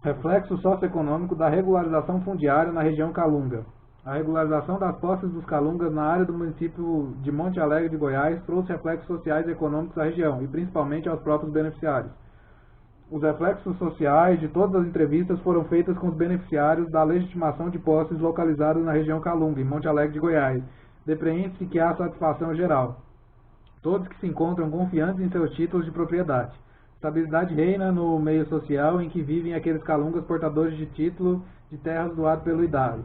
Reflexo socioeconômico da regularização fundiária na região Calunga. A regularização das posses dos Calungas na área do município de Monte Alegre de Goiás trouxe reflexos sociais e econômicos à região, e principalmente aos próprios beneficiários. Os reflexos sociais de todas as entrevistas foram feitas com os beneficiários da legitimação de posses localizadas na região Calunga, em Monte Alegre de Goiás. Depreende-se que há satisfação geral. Todos que se encontram confiantes em seus títulos de propriedade. Estabilidade reina no meio social em que vivem aqueles calungas portadores de título de terras doado pelo idade.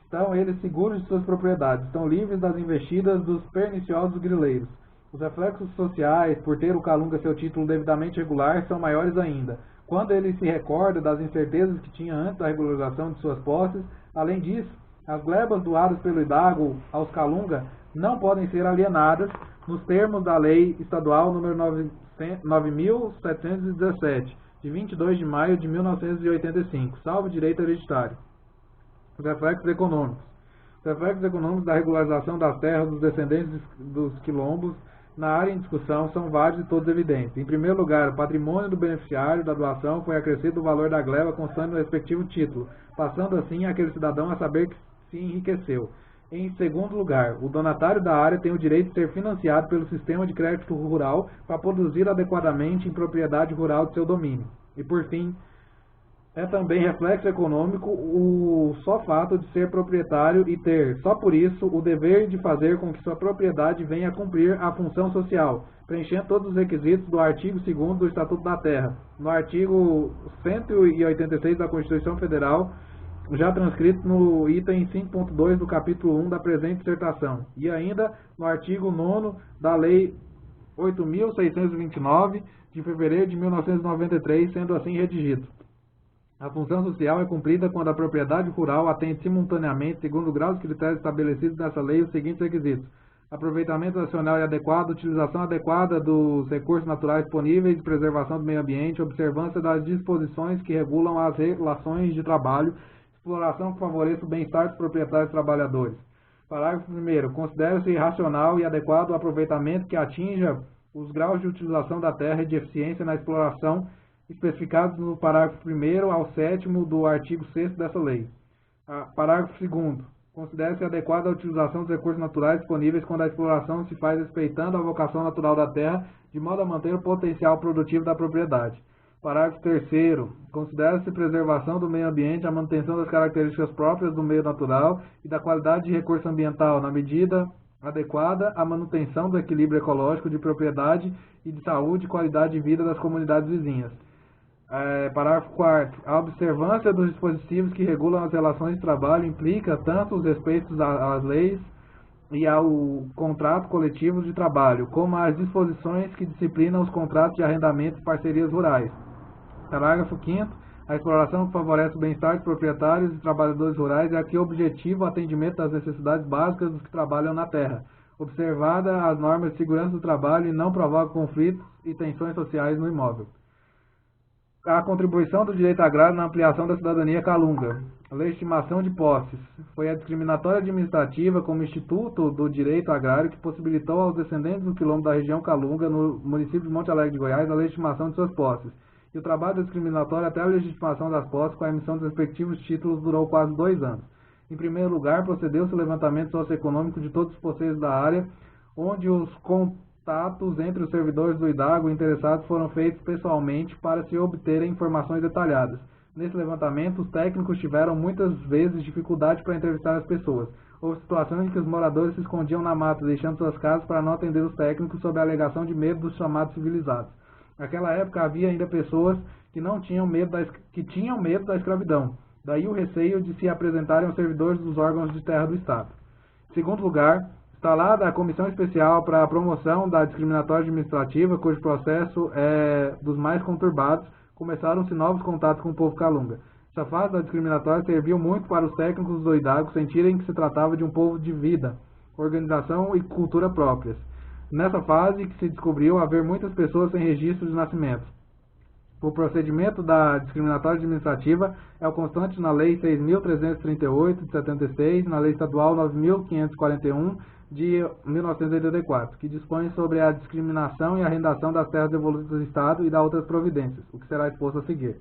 Estão eles seguros de suas propriedades, estão livres das investidas dos perniciosos grileiros. Os reflexos sociais, por ter o calunga seu título devidamente regular, são maiores ainda. Quando ele se recorda das incertezas que tinha antes da regularização de suas posses, além disso, as glebas doadas pelo Idago aos calunga não podem ser alienadas nos termos da Lei Estadual nº 9.717, de 22 de maio de 1985, salvo direito hereditário. Os reflexos econômicos. Os reflexos econômicos da regularização das terras dos descendentes dos quilombos na área em discussão são vários e todos evidentes. Em primeiro lugar, o patrimônio do beneficiário da doação foi acrescido o valor da gleba constante no respectivo título, passando assim aquele cidadão a saber que se enriqueceu. Em segundo lugar, o donatário da área tem o direito de ser financiado pelo sistema de crédito rural para produzir adequadamente em propriedade rural de seu domínio. E por fim, é também reflexo econômico o só fato de ser proprietário e ter, só por isso, o dever de fazer com que sua propriedade venha a cumprir a função social, preenchendo todos os requisitos do artigo 2º do Estatuto da Terra, no artigo 186 da Constituição Federal, já transcrito no item 5.2 do capítulo 1 da presente dissertação, e ainda no artigo 9º da Lei 8.629, de fevereiro de 1993, sendo assim redigido. A função social é cumprida quando a propriedade rural atende simultaneamente, segundo o grau dos critérios estabelecidos nessa lei, os seguintes requisitos: aproveitamento racional e adequado, utilização adequada dos recursos naturais disponíveis, preservação do meio ambiente, observância das disposições que regulam as relações de trabalho, exploração que favoreça o bem-estar dos proprietários e trabalhadores. Parágrafo 1º. Considera-se racional e adequado o aproveitamento que atinja os graus de utilização da terra e de eficiência na exploração especificados no parágrafo 1º ao 7º do artigo 6º dessa lei. Parágrafo 2º. Considera-se adequada a utilização dos recursos naturais disponíveis quando a exploração se faz respeitando a vocação natural da terra, de modo a manter o potencial produtivo da propriedade. Parágrafo 3º. Considera-se preservação do meio ambiente a manutenção das características próprias do meio natural e da qualidade de recurso ambiental, na medida adequada à manutenção do equilíbrio ecológico de propriedade e de saúde e qualidade de vida das comunidades vizinhas. Parágrafo 4º. A observância dos dispositivos que regulam as relações de trabalho implica tanto os respeitos às leis e ao contrato coletivo de trabalho, como as disposições que disciplinam os contratos de arrendamento e parcerias rurais. Parágrafo 5º. A exploração que favorece o bem-estar dos proprietários e trabalhadores rurais é a que objetiva o atendimento das necessidades básicas dos que trabalham na terra, observada as normas de segurança do trabalho e não provoca conflitos e tensões sociais no imóvel. A contribuição do direito agrário na ampliação da cidadania calunga. A legitimação de posses. Foi a discriminatória administrativa como instituto do direito agrário que possibilitou aos descendentes do quilombo da região calunga, no município de Monte Alegre de Goiás, a legitimação de suas posses. E o trabalho da discriminatória até a legitimação das posses com a emissão dos respectivos títulos durou quase 2 anos. Em primeiro lugar, procedeu-se o levantamento socioeconômico de todos os posseiros da área, onde os contatos entre os servidores do Idago interessados foram feitos pessoalmente para se obterem informações detalhadas. Nesse levantamento, os técnicos tiveram muitas vezes dificuldade para entrevistar as pessoas. Houve situações em que os moradores se escondiam na mata, deixando suas casas para não atender os técnicos sob a alegação de medo dos chamados civilizados. Naquela época havia ainda pessoas que tinham medo da escravidão, daí o receio de se apresentarem aos servidores dos órgãos de terra do Estado. Em segundo lugar, instalada a Comissão Especial para a Promoção da Discriminatória Administrativa, cujo processo é dos mais conturbados, começaram-se novos contatos com o povo calunga. Essa fase da discriminatória serviu muito para os técnicos do Idago sentirem que se tratava de um povo de vida, organização e cultura próprias. Nessa fase que se descobriu haver muitas pessoas sem registro de nascimento. O procedimento da discriminatória administrativa é o constante na Lei 6.338, de 76, na Lei Estadual 9.541, de 1984, que dispõe sobre a discriminação e arrendação das terras devolutas do Estado e da outras providências, o que será exposto a seguir.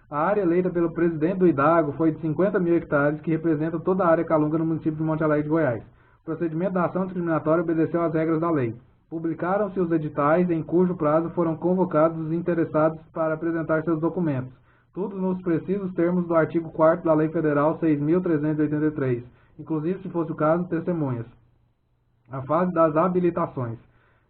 A área eleita pelo presidente do IDAGO foi de 50 mil hectares, que representa toda a área calunga no município de Monte Alegre de Goiás. O procedimento da ação discriminatória obedeceu às regras da lei. Publicaram-se os editais em cujo prazo foram convocados os interessados para apresentar seus documentos. Tudo nos precisos termos do artigo 4º da Lei Federal 6.383, inclusive, se fosse o caso, testemunhas. A fase das habilitações.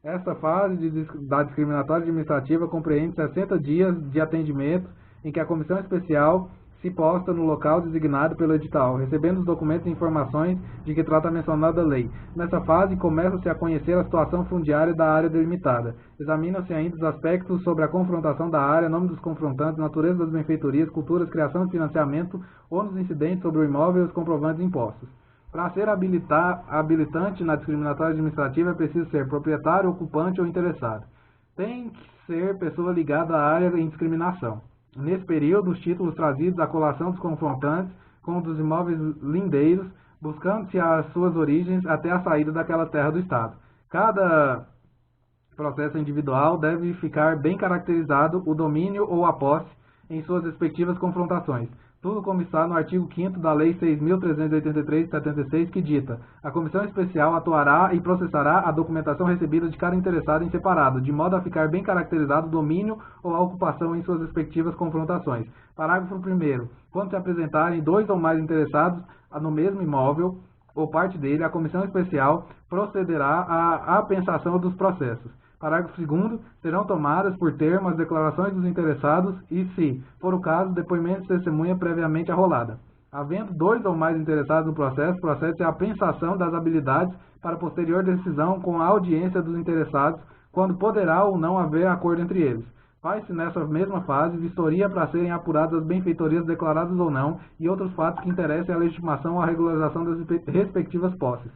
Esta fase da discriminatória administrativa compreende 60 dias de atendimento em que a comissão especial se posta no local designado pelo edital, recebendo os documentos e informações de que trata a mencionada lei. Nessa fase, começa-se a conhecer a situação fundiária da área delimitada. Examinam-se ainda os aspectos sobre a confrontação da área, nome dos confrontantes, natureza das benfeitorias, culturas, criação e financiamento, ônus incidentes sobre o imóvel e os comprovantes impostos. Para ser habilitante na discriminatória administrativa é preciso ser proprietário, ocupante ou interessado. Tem que ser pessoa ligada à área em discriminação. Nesse período, os títulos trazidos à colação dos confrontantes com dos imóveis lindeiros, buscando-se as suas origens até a saída daquela terra do Estado. Cada processo individual deve ficar bem caracterizado o domínio ou a posse em suas respectivas confrontações. Tudo como está no artigo 5º da Lei 6.383 de 76, que dita: a comissão especial atuará e processará a documentação recebida de cada interessado em separado, de modo a ficar bem caracterizado o domínio ou a ocupação em suas respectivas confrontações. Parágrafo 1º. Quando se apresentarem 2 ou mais interessados no mesmo imóvel ou parte dele, a comissão especial procederá à apensação dos processos. Parágrafo 2º. Serão tomadas por termo as declarações dos interessados e, se for o caso, depoimento de testemunha previamente arrolada. Havendo 2 ou mais interessados no processo, procede-se à apensação das habilidades para posterior decisão com a audiência dos interessados, quando poderá ou não haver acordo entre eles. Faz-se nessa mesma fase vistoria para serem apuradas as benfeitorias declaradas ou não e outros fatos que interessem à legitimação ou à regularização das respectivas posses.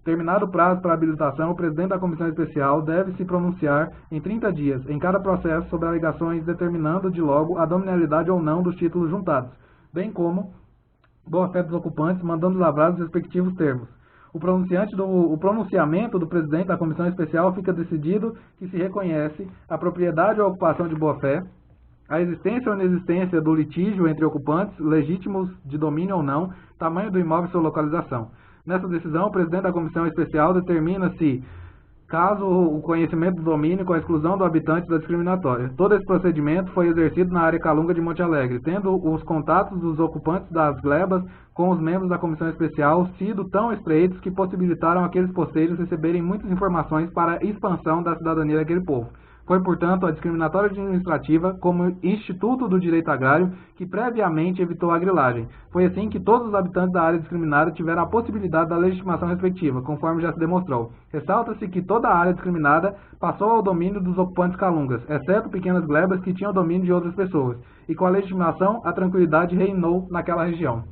Terminado o prazo para habilitação, o presidente da comissão especial deve se pronunciar em 30 dias em cada processo sobre alegações, determinando de logo a dominalidade ou não dos títulos juntados, bem como boa-fé dos ocupantes, mandando lavrar os respectivos termos. O pronunciamento do presidente da comissão especial fica decidido que se reconhece a propriedade ou ocupação de boa-fé, a existência ou inexistência do litígio entre ocupantes, legítimos de domínio ou não, tamanho do imóvel e sua localização. Nessa decisão, o presidente da comissão especial determina se, caso o conhecimento do domínio com a exclusão do habitante da discriminatória. Todo esse procedimento foi exercido na área calunga de Monte Alegre, tendo os contatos dos ocupantes das glebas com os membros da comissão especial sido tão estreitos que possibilitaram aqueles posteiros receberem muitas informações para a expansão da cidadania daquele povo. Foi, portanto, a discriminatória administrativa, como instituto do direito agrário, que previamente evitou a grilagem. Foi assim que todos os habitantes da área discriminada tiveram a possibilidade da legitimação respectiva, conforme já se demonstrou. Ressalta-se que toda a área discriminada passou ao domínio dos ocupantes calungas, exceto pequenas glebas que tinham domínio de outras pessoas, e com a legitimação a tranquilidade reinou naquela região.